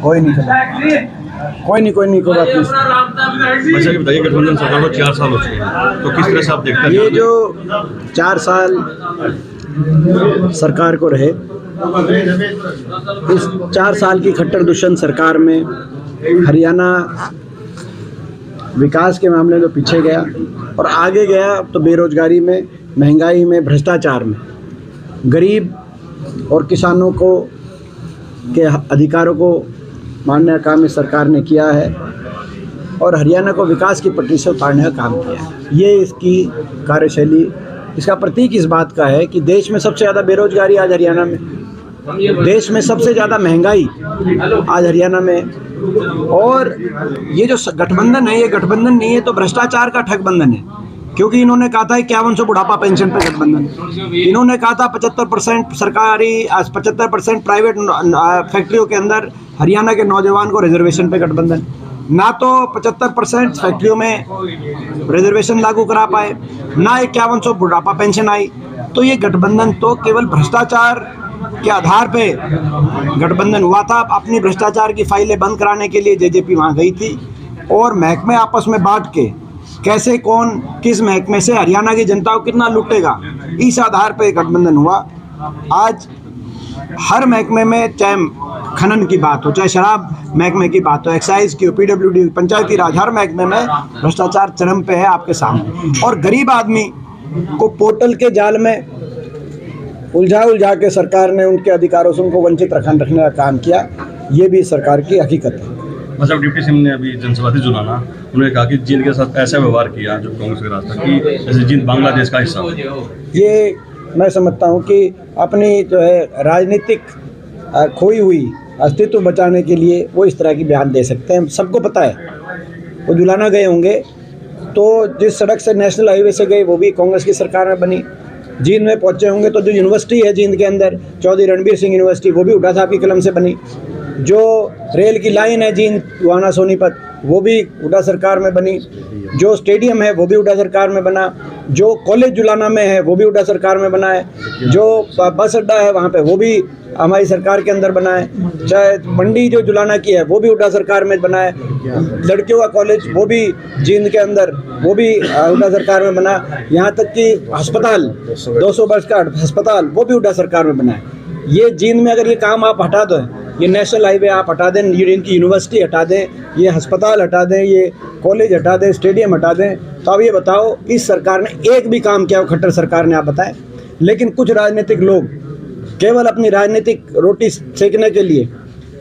कोई नहीं चला, कोई बात नहीं। अच्छा ये बताइए, गठबंधन सरकार को 4 साल हो चुके हैं, तो किस तरह से आप देखते हैं ये जो 4 साल सरकार को रहे, इस 4 साल की खट्टर दुष्यंत सरकार में हरियाणा विकास के मामले में पीछे गया और आगे गया तो बेरोजगारी में, महंगाई में, भ्रष्टाचार में। गरीब और किसानों को के अधिकारों को मानने का काम इस सरकार ने किया है और हरियाणा को विकास की पटरी से उतारने का काम किया है। ये इसकी कार्यशैली, इसका प्रतीक इस बात का है कि देश में सबसे ज़्यादा बेरोजगारी आज हरियाणा में, देश में सबसे ज़्यादा महंगाई आज हरियाणा में। और ये जो गठबंधन है, ये गठबंधन नहीं है तो भ्रष्टाचार का ठगबंधन है, क्योंकि इन्होंने कहा था 5100 बुढ़ापा पेंशन पे गठबंधन, इन्होंने कहा था 75% सरकारी, 75% प्राइवेट फैक्ट्रियों के अंदर हरियाणा के नौजवान को रिजर्वेशन पे गठबंधन, ना तो 75% फैक्ट्रियों में रिजर्वेशन लागू करा पाए, ना 5100 बुढ़ापा पेंशन आई। तो ये गठबंधन तो केवल भ्रष्टाचार के आधार पे गठबंधन हुआ था। अपनी भ्रष्टाचार की फाइलें बंद कराने के लिए जेजेपी वहाँ गई थी और महकमे आपस में बांट के कैसे कौन किस महकमे से हरियाणा की जनता को कितना लूटेगा, इस आधार पे गठबंधन हुआ। आज हर महकमे में, चाहे खनन की बात हो, चाहे शराब महकमे की बात हो, एक्साइज की हो, पीडब्ल्यूडी, पंचायती राज, हर महकमे में भ्रष्टाचार चरम पे है आपके सामने। और गरीब आदमी को पोर्टल के जाल में उलझा के सरकार ने उनके अधिकारों से उनको वंचित रखने का काम किया। ये भी सरकार की हकीकत है। मतलब डिप्टी सिंह ने अभी जनसभा थी जुलाना, उन्होंने कहा कि जींद के साथ ऐसा व्यवहार किया जो कांग्रेस के रास्ता कि जैसे जींद बांग्लादेश का हिस्सा हो। ये मैं समझता हूँ कि अपनी जो है राजनीतिक खोई हुई अस्तित्व बचाने के लिए वो इस तरह की बयान दे सकते हैं। सबको पता है वो जुलाना गए होंगे तो जिस सड़क से नेशनल हाईवे से गए वो भी कांग्रेस की सरकार में बनी। जींद में पहुँचे होंगे तो जो यूनिवर्सिटी है जींद के अंदर, चौधरी रणबीर सिंह यूनिवर्सिटी, वो भी हुड्डा साहब की कलम से बनी। जो रेल की लाइन है जींद गुहाना सोनीपत, वो भी हुड्डा सरकार में बनी। जो स्टेडियम है वो भी हुड्डा सरकार में बना। जो कॉलेज जुलाना में है वो भी हुड्डा सरकार में बना है। जो बस अड्डा है वहाँ पे वो भी हमारी सरकार के अंदर बना है। चाहे मंडी जो जुलाना की है वो भी हुड्डा सरकार में बना है। लड़कियों का कॉलेज वो भी जींद के अंदर, वो भी हुड्डा सरकार में बना। यहाँ तक कि अस्पताल, 200 वर्ष का अस्पताल, वो भी हुड्डा सरकार में बना है। ये जींद में अगर ये काम आप हटा दो, ये नेशनल हाईवे आप हटा दें, इनकी यूनिवर्सिटी हटा दें, ये अस्पताल हटा दें, ये कॉलेज हटा दें, स्टेडियम हटा दें, तो अब ये बताओ इस सरकार ने एक भी काम किया हो खट्टर सरकार ने, आप बताएं। लेकिन कुछ राजनीतिक लोग केवल अपनी राजनीतिक रोटी सेकने के लिए,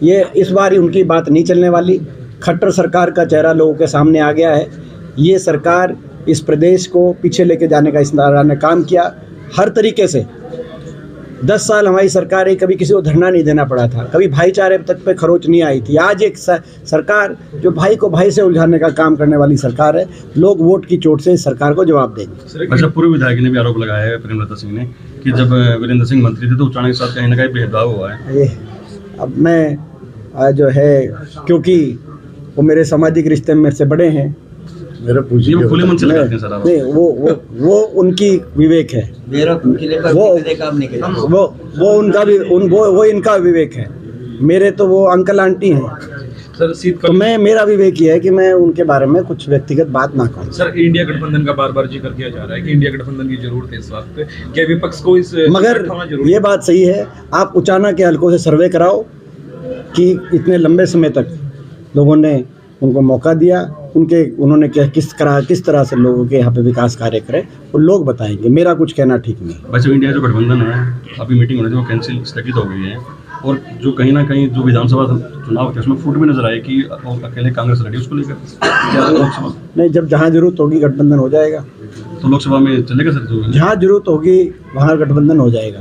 ये इस बार ही उनकी बात नहीं चलने वाली। खट्टर सरकार का चेहरा लोगों के सामने आ गया है। ये सरकार इस प्रदेश को पीछे लेके जाने का इस सरकार ने काम किया हर तरीके से। 10 साल हमारी सरकार है, कभी किसी को धरना नहीं देना पड़ा था, कभी भाईचारे तक पे खरोच नहीं आई थी। आज एक सरकार जो भाई को भाई से उलझाने का काम करने वाली सरकार है। लोग वोट की चोट से इस सरकार को जवाब देंगे। अच्छा, पूर्व विधायक ने भी आरोप लगाया है प्रेमलता सिंह ने कि जब वीरेंद्र सिंह मंत्री थे तो उच्चारण के साथ कहीं ना कहीं भेदभाव हुआ है। ये अब मैं जो है, क्योंकि वो मेरे सामाजिक रिश्ते में मेरे से बड़े हैं, मेरा पूछिए खुले मन से लगाते हैं सर आप। नहीं, वो उनकी विवेक है, वो उनका भी वो इनका विवेक है। मेरे तो वो अंकल आंटी हैं सर। तो मेरा विवेक ये है कि मैं उनके बारे में कुछ व्यक्तिगत बात ना कहूँ। सर, इंडिया गठबंधन का बार बार जिक्र किया जा रहा है कि इंडिया गठबंधन की जरूरत है इस वक्त, क्या विपक्ष को इस मगर ये बात सही है, आप उचाना के हलकों से सर्वे कराओ कि इतने लंबे समय तक लोगों ने उनको मौका दिया, उन्होंने किस तरह से लोगों के यहाँ पे विकास कार्य करे, वो लोग बताएंगे। मेरा कुछ कहना ठीक नहीं। वैसे इंडिया जो गठबंधन है, अभी मीटिंग होनी थी वो कैंसिल, स्थगित हो गई है। और जो कहीं ना कहीं जो विधानसभा चुनाव थे उसमें फूट भी नजर आए कि अकेले कांग्रेस लड़ी, उसको लेकर लोकसभा नहीं, जब जहाँ जरूरत होगी गठबंधन हो जाएगा। तो लोकसभा में चलेगा सर? जहाँ जरूरत होगी वहाँ गठबंधन हो जाएगा।